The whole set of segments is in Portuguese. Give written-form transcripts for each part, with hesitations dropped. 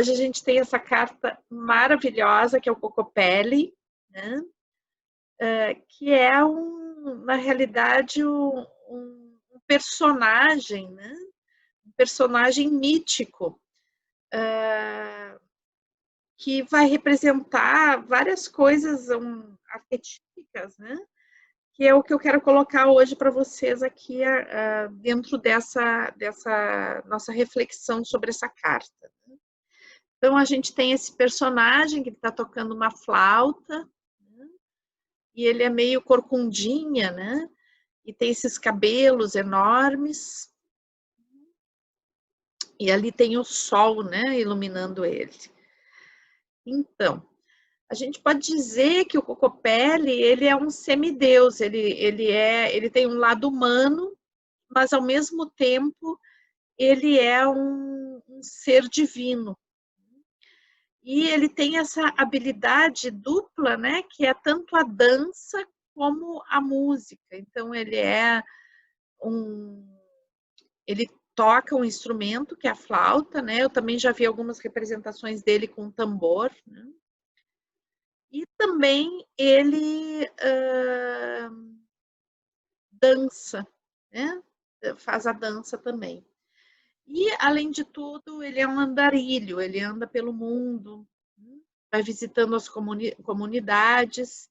Hoje a gente tem essa carta maravilhosa, que é o Cocopelli, né? Que é, na realidade, um personagem, né? Um personagem mítico, que vai representar várias coisas arquetípicas, né? Que é o que eu quero colocar hoje para vocês aqui dentro dessa nossa reflexão sobre essa carta. Então, a gente tem esse personagem que está tocando uma flauta, né? E ele é meio corcundinha, né? E tem esses cabelos enormes, e ali tem o sol, né, iluminando ele. Então, a gente pode dizer que o Cocopelli, ele é um semideus, ele tem um lado humano, mas ao mesmo tempo ele é um ser divino. E ele tem essa habilidade dupla, né, que é tanto a dança como a música. Então ele toca um instrumento que é a flauta, né? Eu também já vi algumas representações dele com tambor, né? E também ele dança, né? Faz a dança também. E, além de tudo, ele é um andarilho, ele anda pelo mundo, vai visitando as comunidades.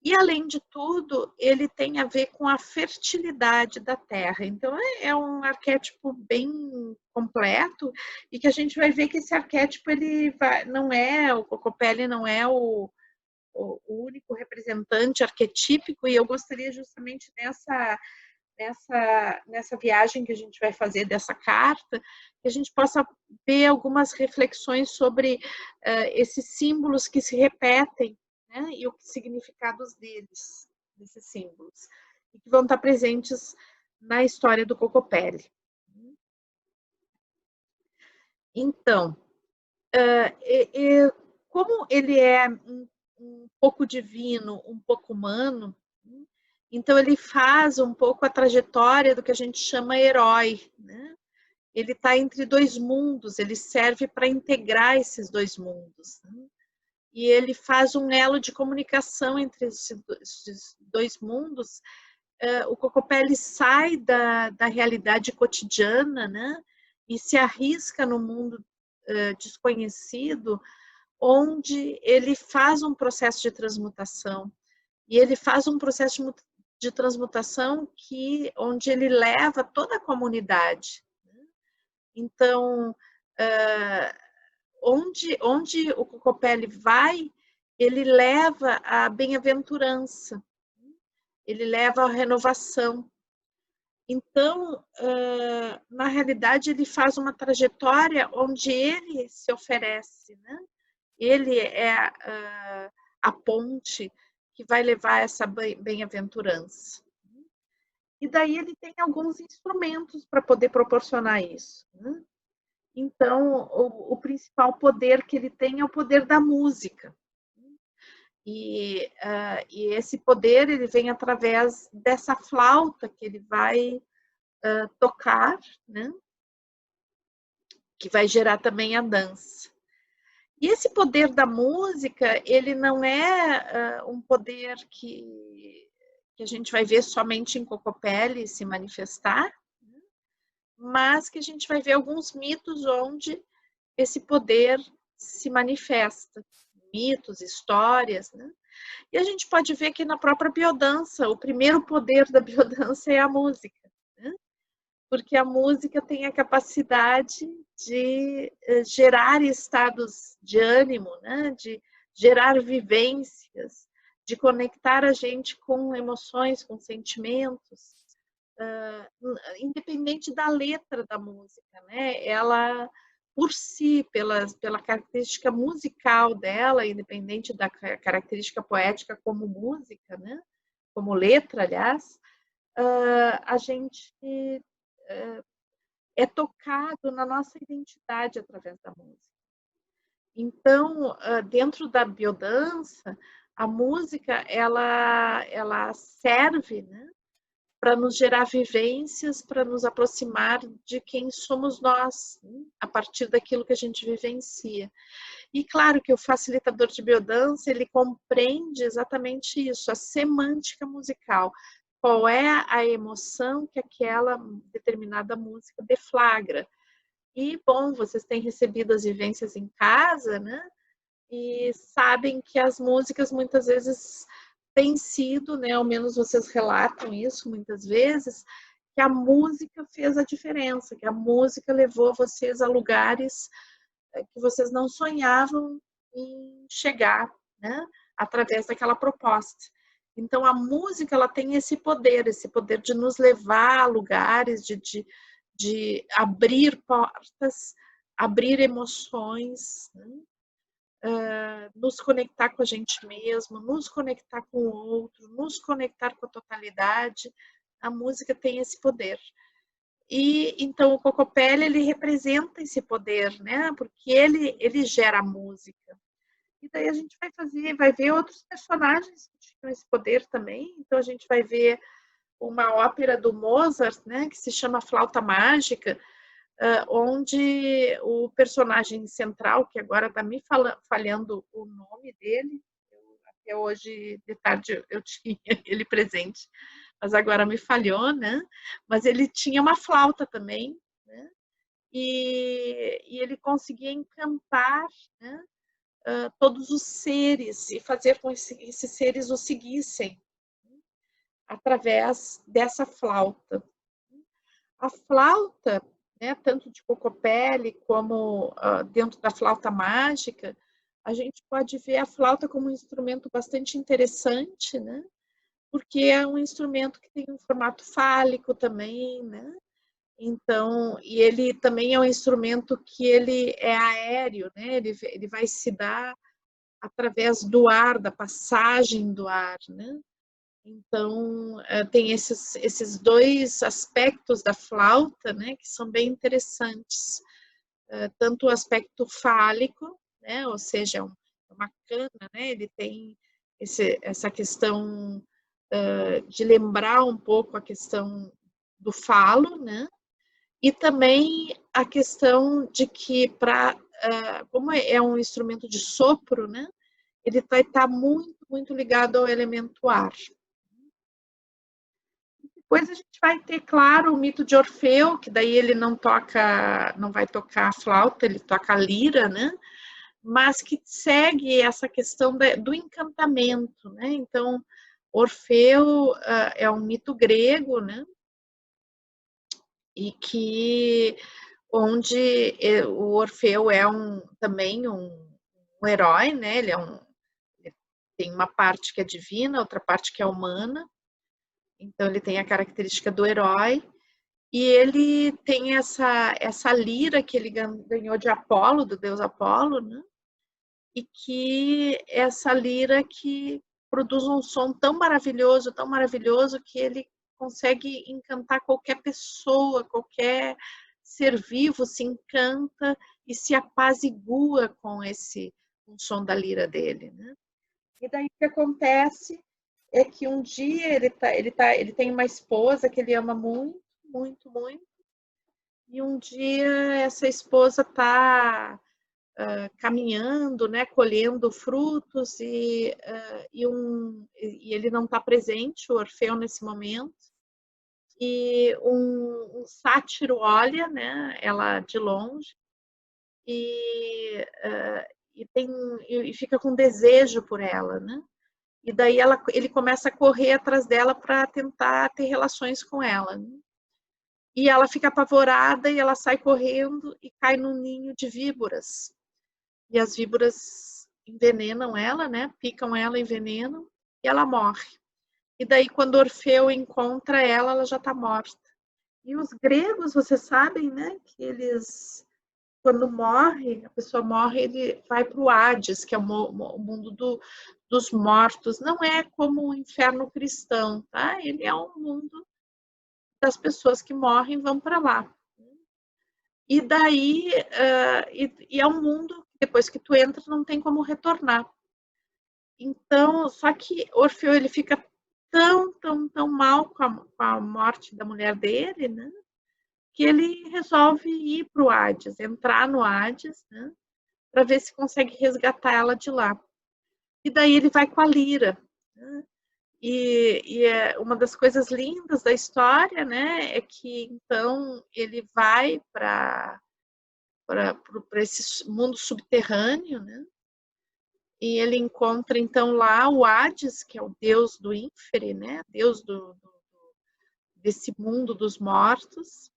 E, além de tudo, ele tem a ver com a fertilidade da terra. Então, é um arquétipo bem completo e que a gente vai ver que esse arquétipo, o Cocopelli não é o único representante arquetípico, e eu gostaria justamente nessa viagem que a gente vai fazer dessa carta, que a gente possa ver algumas reflexões sobre esses símbolos que se repetem, né, e os significados desses símbolos, e que vão estar presentes na história do Cocopelli. Então, como ele é um pouco divino, um pouco humano, então ele faz um pouco a trajetória do que a gente chama herói, né? Ele está entre dois mundos, ele serve para integrar esses dois mundos, né? E ele faz um elo de comunicação entre esses dois mundos. O Cocopelli sai da realidade cotidiana, né? E se arrisca no mundo desconhecido, onde ele faz um processo de transmutação. E ele faz um processo de transmutação onde ele leva toda a comunidade. Então, onde o Cocopelli vai, ele leva a bem-aventurança, ele leva a renovação. Então, na realidade, ele faz uma trajetória onde ele se oferece, né? Ele é a ponte que vai levar essa bem-aventurança. E daí ele tem alguns instrumentos para poder proporcionar isso, né? Então, o principal poder que ele tem é o poder da música. E esse poder, ele vem através dessa flauta que ele vai tocar, né? Que vai gerar também a dança. E esse poder da música, ele não é um poder que a gente vai ver somente em Cocopelli se manifestar, mas que a gente vai ver alguns mitos onde esse poder se manifesta, mitos, histórias, né? E a gente pode ver que na própria biodança, o primeiro poder da biodança é a música, né? Porque a música tem a capacidade de gerar estados de ânimo, né? De gerar vivências, de conectar a gente com emoções, com sentimentos, independente da letra da música, né? Ela, por si, pela característica musical dela, independente da característica poética como música, né? Como letra, aliás, a gente é tocado na nossa identidade através da música. Então, dentro da biodança, a música ela serve, né, para nos gerar vivências, para nos aproximar de quem somos nós, a partir daquilo que a gente vivencia. E claro que o facilitador de biodança, ele compreende exatamente isso, a semântica musical. Qual é a emoção que aquela determinada música deflagra. E, bom, vocês têm recebido as vivências em casa, né? E sabem que as músicas muitas vezes têm sido, né? Ao menos vocês relatam isso muitas vezes, que a música fez a diferença, que a música levou vocês a lugares que vocês não sonhavam em chegar, né? Através daquela proposta. Então, a música, ela tem esse poder de nos levar a lugares, de abrir portas, abrir emoções, né? Nos conectar com a gente mesmo, nos conectar com o outro, nos conectar com a totalidade. A música tem esse poder. E então o Cocopelli, ele representa esse poder, né? Porque ele gera a música. E daí a gente vai ver outros personagens que tinham esse poder também. Então a gente vai ver uma ópera do Mozart, né, que se chama Flauta Mágica, onde o personagem central, que agora está me falhando o nome dele, até hoje de tarde eu tinha ele presente, mas agora me falhou, né? Mas ele tinha uma flauta também, né? E ele conseguia encantar, né, todos os seres e fazer com que esses seres o seguissem, né, através dessa flauta. A flauta, né, tanto de Cocopelli como dentro da flauta mágica, a gente pode ver a flauta como um instrumento bastante interessante, né? Porque é um instrumento que tem um formato fálico também, né? Então, e ele também é um instrumento que ele é aéreo, né? Ele vai se dar através do ar, da passagem do ar, né? Então, tem esses dois aspectos da flauta, né, que são bem interessantes. Tanto o aspecto fálico, né, ou seja, uma cana, né, ele tem essa questão de lembrar um pouco a questão do falo, né, e também a questão de que, como é um instrumento de sopro, né, ele vai estar muito, muito ligado ao elemento ar. Depois a gente vai ter, claro, o mito de Orfeu, que daí ele não vai tocar a flauta, ele toca a lira, né? Mas que segue essa questão do encantamento, né? Então, Orfeu é um mito grego, né? E que onde o Orfeu é também um herói, né? Ele tem uma parte que é divina, outra parte que é humana. Então ele tem a característica do herói. E ele tem essa lira que ele ganhou de Apolo, do deus Apolo, né? E que essa lira que produz um som tão maravilhoso, que ele consegue encantar qualquer pessoa, qualquer ser vivo se encanta e se apazigua com o som da lira dele, né? E daí o que acontece é que um dia ele tem uma esposa que ele ama muito, muito, muito, e um dia essa esposa está caminhando, né, colhendo frutos, e ele não está presente, o Orfeu, nesse momento, e um sátiro olha, né, ela de longe, e, e fica com desejo por ela, né? E daí ele começa a correr atrás dela para tentar ter relações com ela, né? E ela fica apavorada e ela sai correndo e cai num ninho de víboras. E as víboras envenenam ela, né? Picam ela, envenenam, e ela morre. E daí, quando Orfeu encontra ela, ela já está morta. E os gregos, vocês sabem, né? Que eles, quando morre, a pessoa morre, ele vai para o Hades, que é o mundo dos mortos. Não é como o inferno cristão, tá? Ele é um mundo das pessoas que morrem vão para lá. E daí, é um mundo que depois que tu entra não tem como retornar. Então, só que Orfeu, ele fica tão mal com a morte da mulher dele, né? Que ele resolve ir para o Hades, entrar no Hades, né? Para ver se consegue resgatar ela de lá. E daí ele vai com a lira, né? E é uma das coisas lindas da história, né? É que então ele vai para esse mundo subterrâneo, né? E ele encontra então lá o Hades, que é o deus do Ínferi, né? Deus desse mundo dos mortos.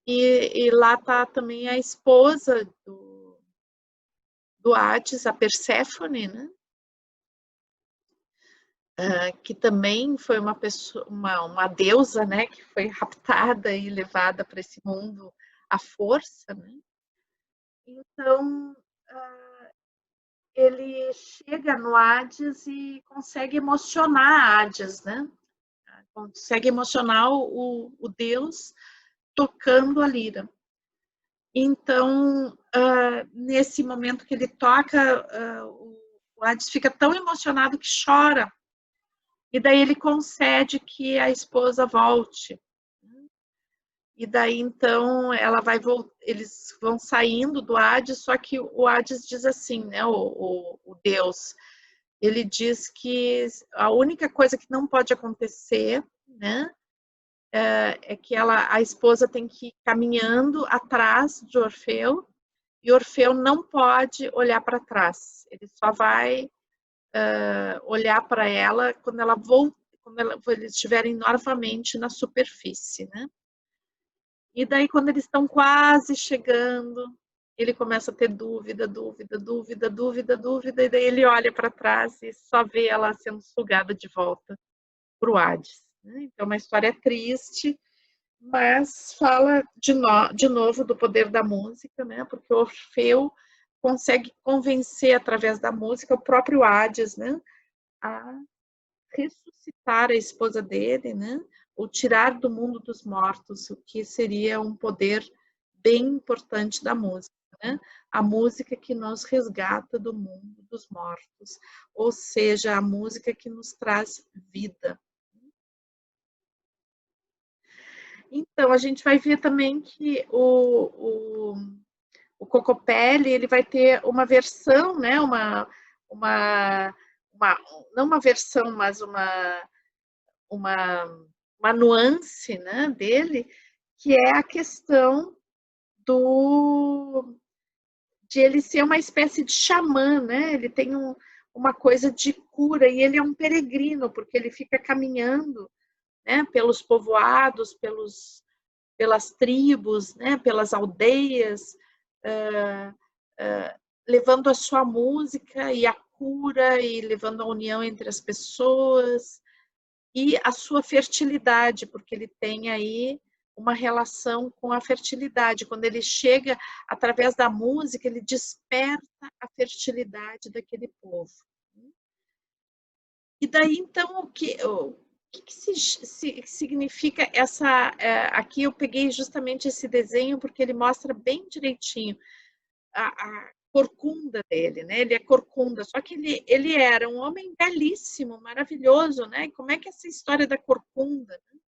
E lá está também a esposa do Hades, a Perséfone, né? Que também foi uma pessoa, uma deusa, né? Que foi raptada e levada para esse mundo à força, né? Então ele chega no Hades e consegue emocionar Hades, né? Consegue emocionar o deus tocando a lira. Então, nesse momento que ele toca, o Hades fica tão emocionado que chora. E daí ele concede que a esposa volte. E daí, então, eles vão saindo do Hades, só que o Hades diz assim, né, o Deus, ele diz que a única coisa que não pode acontecer, né, é que a esposa tem que ir caminhando atrás de Orfeu, e Orfeu não pode olhar para trás. Ele só vai olhar para ela quando eles estiverem novamente na superfície, né? E daí, quando eles estão quase chegando, ele começa a ter dúvida, e daí ele olha para trás e só vê ela sendo sugada de volta para o Hades. Né? Então, é uma história triste, mas fala de novo do poder da música, né? Porque o Orfeu consegue convencer através da música o próprio Hades, né? A ressuscitar a esposa dele, né? Ou tirar do mundo dos mortos, o que seria um poder bem importante da música, né? A música que nos resgata do mundo dos mortos, ou seja, a música que nos traz vida. Então, a gente vai ver também que o Cocopelli, ele vai ter uma versão, né? Uma, não uma versão, mas uma, uma nuance, né, dele, que é a questão de ele ser uma espécie de xamã, né? Ele tem uma coisa de cura e ele é um peregrino, porque ele fica caminhando, né, pelos povoados, pelas tribos, né, pelas aldeias, levando a sua música e a cura e levando a união entre as pessoas e a sua fertilidade, porque ele tem aí uma relação com a fertilidade. Quando ele chega, através da música, ele desperta a fertilidade daquele povo. E daí, então, o que significa essa... aqui eu peguei justamente esse desenho, porque ele mostra bem direitinho a corcunda dele, né? Ele é corcunda, só que ele era um homem belíssimo, maravilhoso, né? E como é que é essa história da corcunda? Né?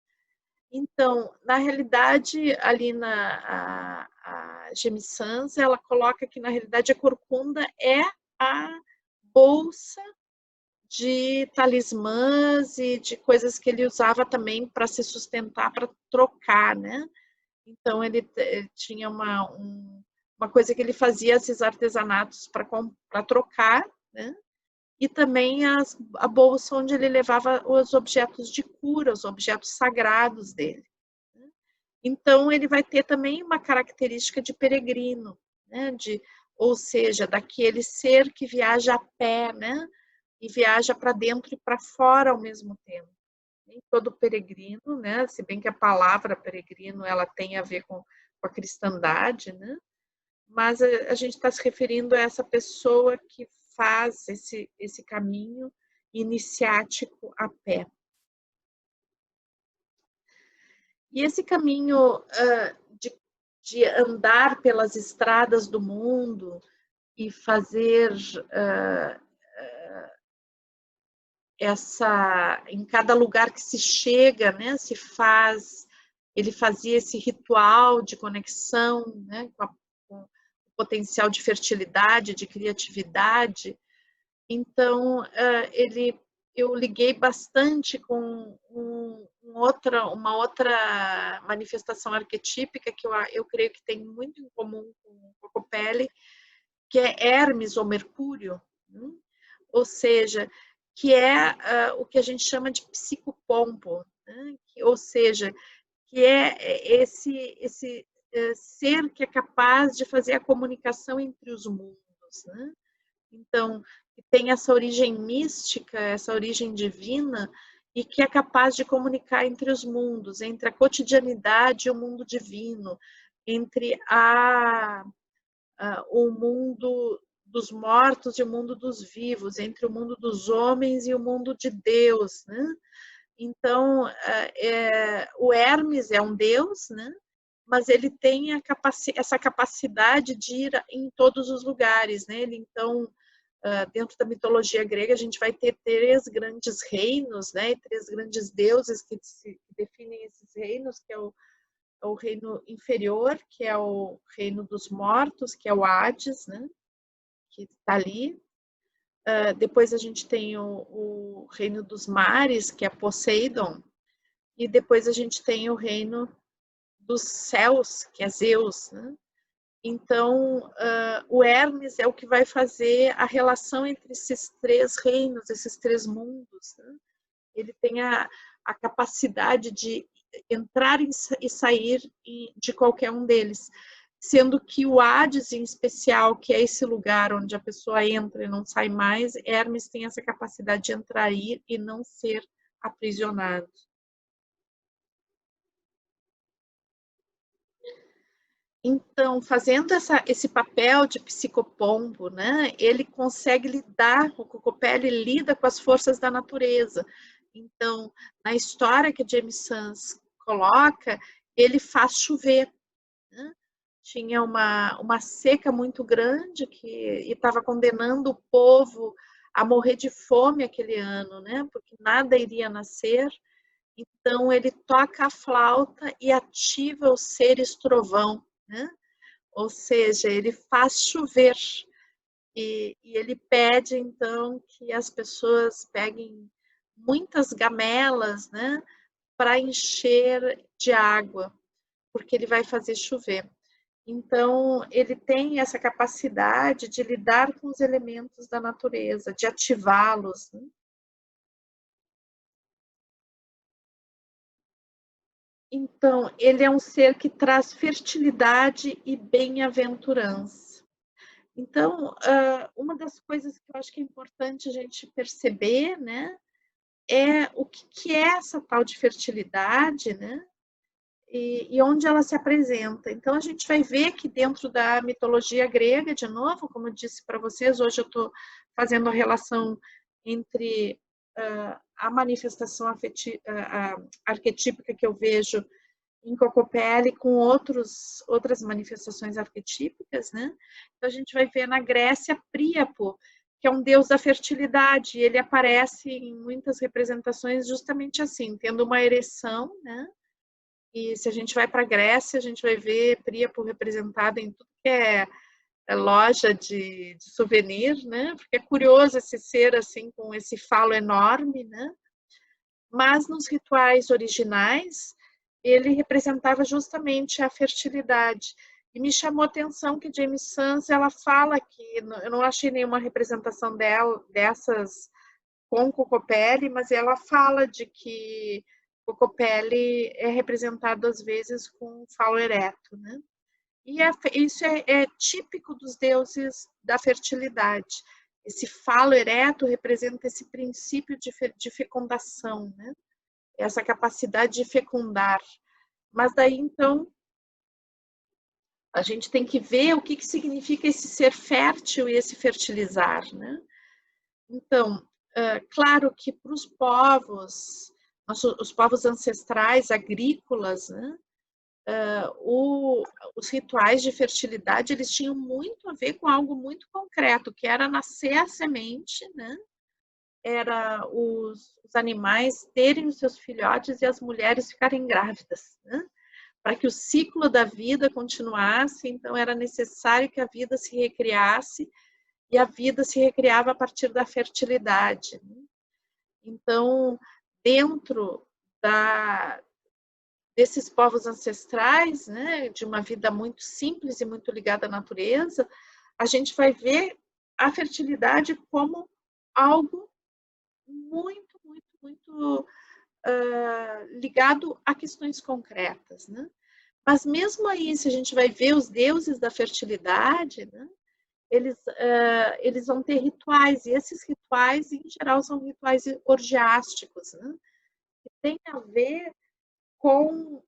Então, na realidade, ali a Gemi Sans, ela coloca que, na realidade, a corcunda é a bolsa de talismãs e de coisas que ele usava também para se sustentar, para trocar, né? Então, ele tinha uma coisa que ele fazia, esses artesanatos para trocar, né? E também a bolsa onde ele levava os objetos de cura, os objetos sagrados dele. Né? Então, ele vai ter também uma característica de peregrino, né? Ou seja, daquele ser que viaja a pé, né? E viaja para dentro e para fora ao mesmo tempo. Nem todo peregrino, né? Se bem que a palavra peregrino ela tem a ver com a cristandade, né? Mas a gente está se referindo a essa pessoa que faz esse caminho iniciático a pé. E esse caminho de andar pelas estradas do mundo e fazer em cada lugar que se chega, né, ele fazia esse ritual de conexão, né, com o potencial de fertilidade, de criatividade. Então, eu liguei bastante com uma outra manifestação arquetípica que eu creio que tem muito em comum com o Cocopelli, que é Hermes ou Mercúrio, né? Ou seja, que é o que a gente chama de psicopompo, né? Ou seja, que é esse ser que é capaz de fazer a comunicação entre os mundos, né? Então, tem essa origem mística, essa origem divina, e que é capaz de comunicar entre os mundos, entre a cotidianidade e o mundo divino, entre o mundo dos mortos e o mundo dos vivos, entre o mundo dos homens e o mundo de Deus, né? Então, o Hermes é um deus, né? Mas ele tem essa capacidade de ir em todos os lugares, né? Então, dentro da mitologia grega, a gente vai ter 3 grandes reinos, né? 3 grandes deuses que definem esses reinos, que é o reino inferior, que é o reino dos mortos, que é o Hades, né? Que está ali. Depois a gente tem o reino dos mares, que é Poseidon, e depois a gente tem o reino dos céus, que é Zeus, né? Então, o Hermes é o que vai fazer a relação entre esses 3 reinos, esses 3 mundos, né? Ele tem a capacidade de entrar e sair de qualquer um deles, sendo que o Hades, em especial, que é esse lugar onde a pessoa entra e não sai mais, Hermes tem essa capacidade de entrar e não ser aprisionado. Então, fazendo esse papel de psicopompo, né, ele consegue lidar, o Cocopelli lida com as forças da natureza. Então, na história que James Sans coloca, ele faz chover, né? Tinha uma seca muito grande e estava condenando o povo a morrer de fome aquele ano, né? Porque nada iria nascer. Então, ele toca a flauta e ativa os seres trovão, né? Ou seja, ele faz chover e ele pede então que as pessoas peguem muitas gamelas, né, para encher de água, porque ele vai fazer chover. Então, ele tem essa capacidade de lidar com os elementos da natureza, de ativá-los, né? Então, ele é um ser que traz fertilidade e bem-aventurança. Então, uma das coisas que eu acho que é importante a gente perceber, né, é o que é essa tal de fertilidade, né, e onde ela se apresenta. Então, a gente vai ver que dentro da mitologia grega, de novo, como eu disse para vocês, hoje eu estou fazendo a relação entre a manifestação arquetípica que eu vejo em Cocopelli com outras manifestações arquetípicas, né? Então a gente vai ver na Grécia Príapo, que é um deus da fertilidade, e ele aparece em muitas representações justamente assim, tendo uma ereção, né? E se a gente vai para a Grécia, a gente vai ver Príapo representado em tudo que é loja de souvenir, né? Porque é curioso esse ser assim com esse falo enorme, né? Mas nos rituais originais ele representava justamente a fertilidade. E me chamou a atenção que James Sans, ela fala que, eu não achei nenhuma representação dessas com Cocopelli, mas ela fala de que Cocopelli é representado às vezes com falo ereto, né? E isso é típico dos deuses da fertilidade. Esse falo ereto representa esse princípio de fecundação, né? Essa capacidade de fecundar. Mas daí, então, a gente tem que ver o que significa esse ser fértil e esse fertilizar, né? Então, claro que para os povos ancestrais agrícolas, né, os rituais de fertilidade, eles tinham muito a ver com algo muito concreto, que era nascer a semente, né? era os animais terem os seus filhotes e as mulheres ficarem grávidas, né? Para que o ciclo da vida continuasse, então era necessário que a vida se recriasse, e a vida se recriava a partir da fertilidade. Então, dentro desses povos ancestrais, né, de uma vida muito simples e muito ligada à natureza, a gente vai ver a fertilidade como algo muito, muito, muito ligado a questões concretas, né? Mas mesmo aí, se a gente vai ver os deuses da fertilidade, né, eles vão ter rituais, e esses rituais, em geral, são rituais orgiásticos, né, que tem a ver com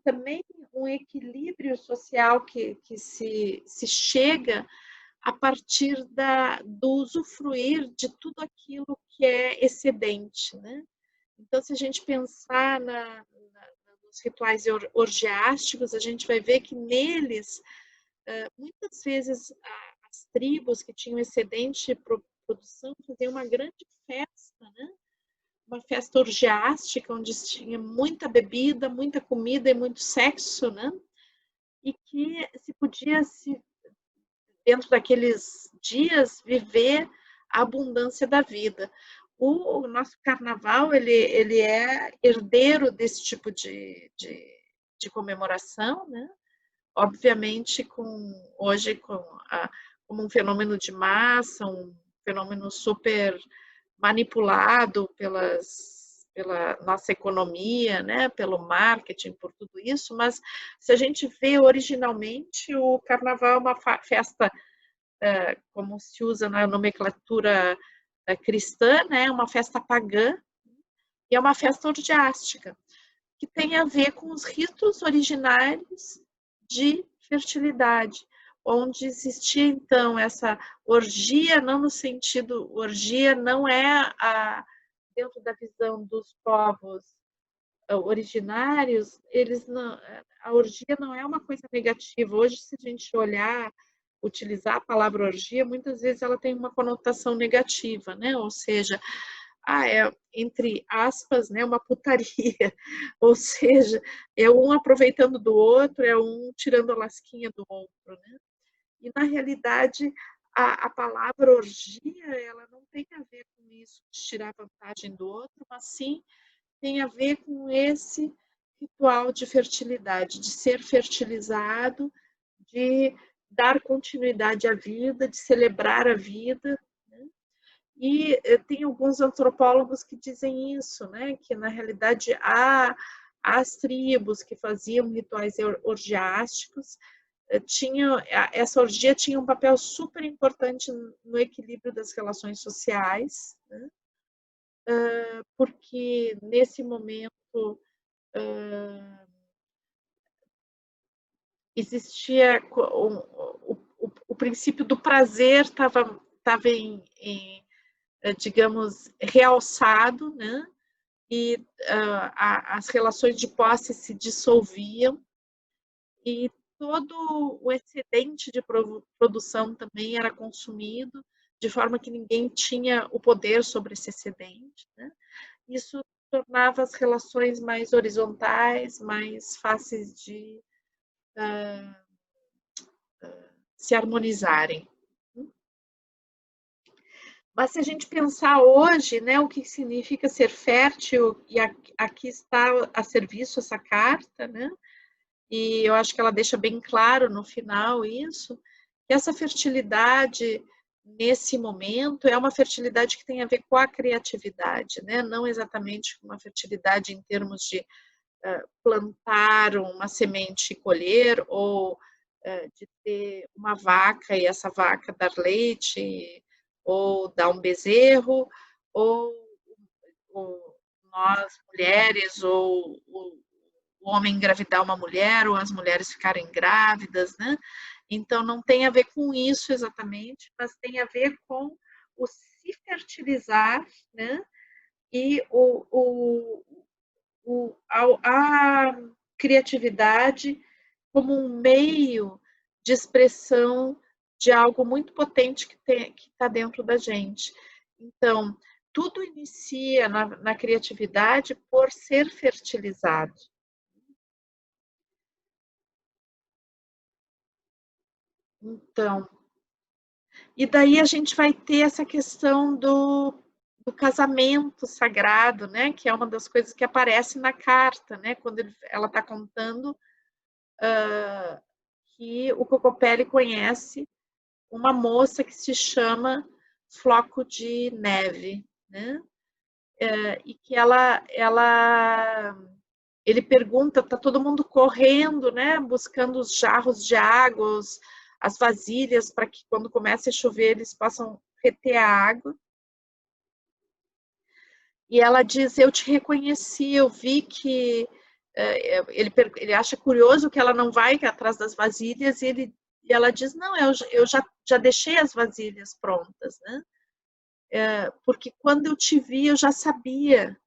também um equilíbrio social que se chega a partir do usufruir de tudo aquilo que é excedente, né? Então, se a gente pensar nos rituais orgiásticos, a gente vai ver que neles, muitas vezes, as tribos que tinham excedente de produção faziam uma grande festa, né? Uma festa orgiástica, onde tinha muita bebida, muita comida e muito sexo, né? E que se podia, dentro daqueles dias, viver a abundância da vida. O nosso carnaval, ele é herdeiro desse tipo de comemoração, né? Obviamente, hoje, como um fenômeno de massa, um fenômeno super manipulado pela nossa economia, né, pelo marketing, por tudo isso, mas se a gente vê originalmente, o carnaval é uma festa, como se usa na nomenclatura cristã, né, uma festa pagã, e é uma festa orgiástica, que tem a ver com os ritos originários de fertilidade, onde existia, então, essa orgia, não no sentido, orgia não é dentro da visão dos povos originários, a orgia não é uma coisa negativa. Hoje, se a gente utilizar a palavra orgia, muitas vezes ela tem uma conotação negativa, né? Ou seja, é, entre aspas, né, uma putaria, ou seja, é um aproveitando do outro, é um tirando a lasquinha do outro, né? E, na realidade, a palavra orgia, ela não tem a ver com isso, de tirar vantagem do outro, mas sim tem a ver com esse ritual de fertilidade, de ser fertilizado, de dar continuidade à vida, de celebrar a vida, né? E tem alguns antropólogos que dizem isso, né? Que na realidade as tribos que faziam rituais orgiásticos essa orgia tinha um papel super importante no equilíbrio das relações sociais, né? Porque nesse momento existia o princípio do prazer estava digamos, realçado, né? E as relações de posse se dissolviam, e todo o excedente de produção também era consumido, de forma que ninguém tinha o poder sobre esse excedente, né? Isso tornava as relações mais horizontais, mais fáceis de se harmonizarem. Mas se a gente pensar hoje, né, o que significa ser fértil, e aqui está a serviço essa carta, né? E eu acho que ela deixa bem claro no final isso, que essa fertilidade nesse momento é uma fertilidade que tem a ver com a criatividade, né? Não exatamente uma fertilidade em termos de plantar uma semente e colher, ou de ter uma vaca e essa vaca dar leite, ou dar um bezerro, ou nós mulheres, ou o homem engravidar uma mulher, ou as mulheres ficarem grávidas, né? Então, não tem a ver com isso exatamente, mas tem a ver com o se fertilizar, né? E a criatividade como um meio de expressão de algo muito potente que está dentro da gente. Então, tudo inicia na criatividade por ser fertilizado. Então, e daí a gente vai ter essa questão do casamento sagrado, né? Que é uma das coisas que aparece na carta, né? Quando ela está contando que o Cocopelli conhece uma moça que se chama Floco de Neve, né? E que ele pergunta, tá todo mundo correndo, né? Buscando os jarros de água, as vasilhas, para que quando comece a chover eles possam reter a água. E ela diz, eu te reconheci, eu vi que... Ele acha curioso que ela não vai atrás das vasilhas, e ela diz, não, eu já deixei as vasilhas prontas, né? Porque quando eu te vi, eu já sabia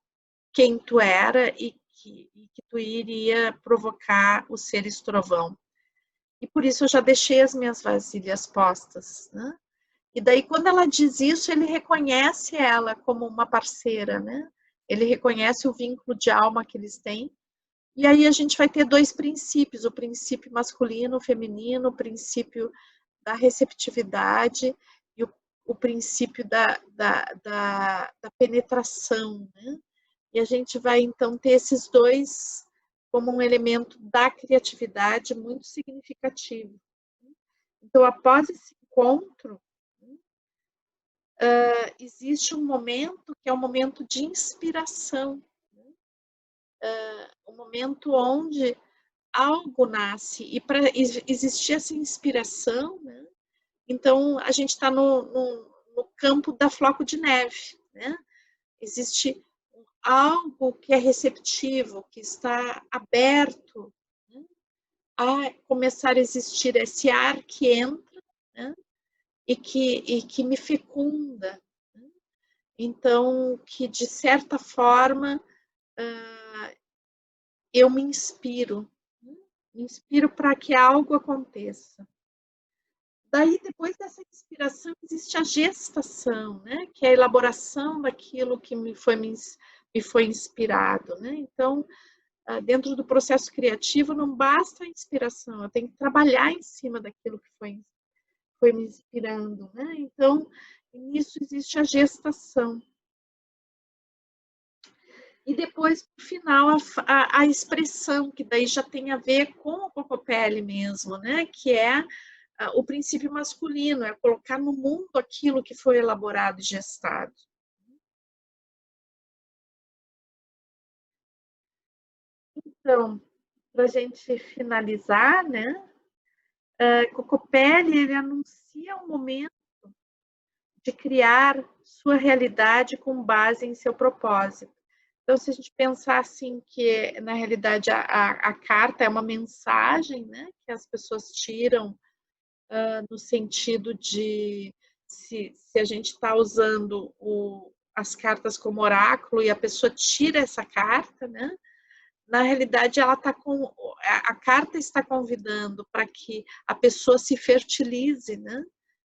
quem tu era e que tu iria provocar o Seres Trovão. E por isso eu já deixei as minhas vasilhas postas, né? E daí, quando ela diz isso, ele reconhece ela como uma parceira, né? Ele reconhece o vínculo de alma que eles têm. E aí a gente vai ter dois princípios, o princípio masculino, feminino, o princípio da receptividade e o princípio da penetração, né? E a gente vai, então, ter esses dois como um elemento da criatividade muito significativo. Então, após esse encontro, existe um momento que é um momento de inspiração, um momento onde algo nasce, e para existir essa inspiração, né, então a gente está no campo da floco de neve, né? Existe algo que é receptivo, que está aberto, né, a começar a existir esse ar que entra, né, e que me fecunda. Né? Então, que de certa forma eu me inspiro para que algo aconteça. Daí, depois dessa inspiração, existe a gestação, né? Que é a elaboração daquilo que me foi inspirado. Né? Então, dentro do processo criativo, não basta a inspiração, eu tenho que trabalhar em cima daquilo que foi me inspirando. Né? Então, nisso existe a gestação. E depois, no final, a expressão, que daí já tem a ver com o Cocopelli mesmo, né? Que é o princípio masculino, é colocar no mundo aquilo que foi elaborado e gestado. Então, para a gente finalizar, né? Cocopelli, ele anuncia um momento de criar sua realidade com base em seu propósito. Então, se a gente pensar assim, que na realidade a carta é uma mensagem, né, que as pessoas tiram no sentido de se a gente está usando as cartas como oráculo e a pessoa tira essa carta, né, na realidade ela tá a carta está convidando para que a pessoa se fertilize, né,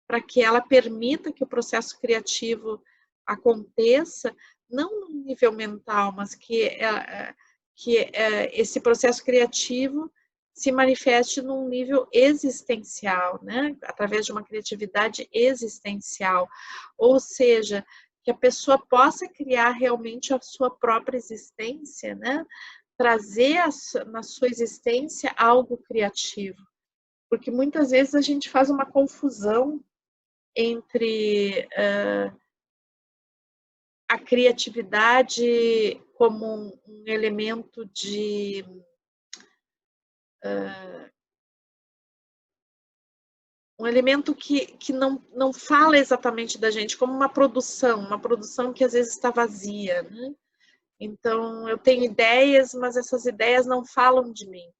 para que ela permita que o processo criativo aconteça, não no nível mental, mas que esse processo criativo se manifeste num nível existencial, né? Através de uma criatividade existencial, ou seja, que a pessoa possa criar realmente a sua própria existência, né? Trazer na sua existência algo criativo, porque muitas vezes a gente faz uma confusão entre a criatividade como um elemento de um elemento que não fala exatamente da gente, como uma produção que às vezes está vazia, né? Então, eu tenho ideias, mas essas ideias não falam de mim.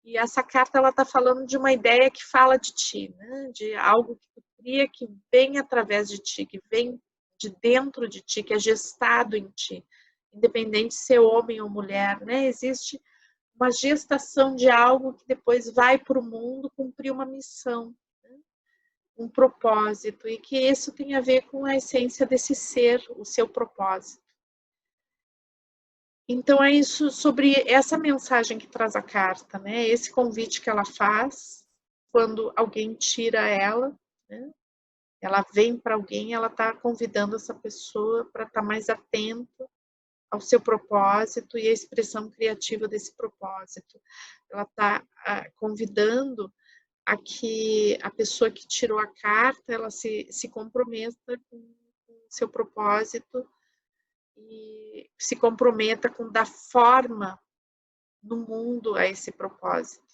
E essa carta, ela está falando de uma ideia que fala de ti, né? De algo que tu cria, que vem através de ti, que vem de dentro de ti, que é gestado em ti. Independente de ser homem ou mulher, né? Existe uma gestação de algo que depois vai para o mundo cumprir uma missão. um propósito, e que isso tem a ver com a essência desse ser, o seu propósito. Então é isso, sobre essa mensagem que traz a carta, né? Esse convite que ela faz quando alguém tira ela, né? Ela vem para alguém, ela está convidando essa pessoa para estar mais atento ao seu propósito e à expressão criativa desse propósito. Ela está convidando a que a pessoa que tirou a carta, ela se comprometa com o seu propósito e se comprometa com dar forma no mundo a esse propósito.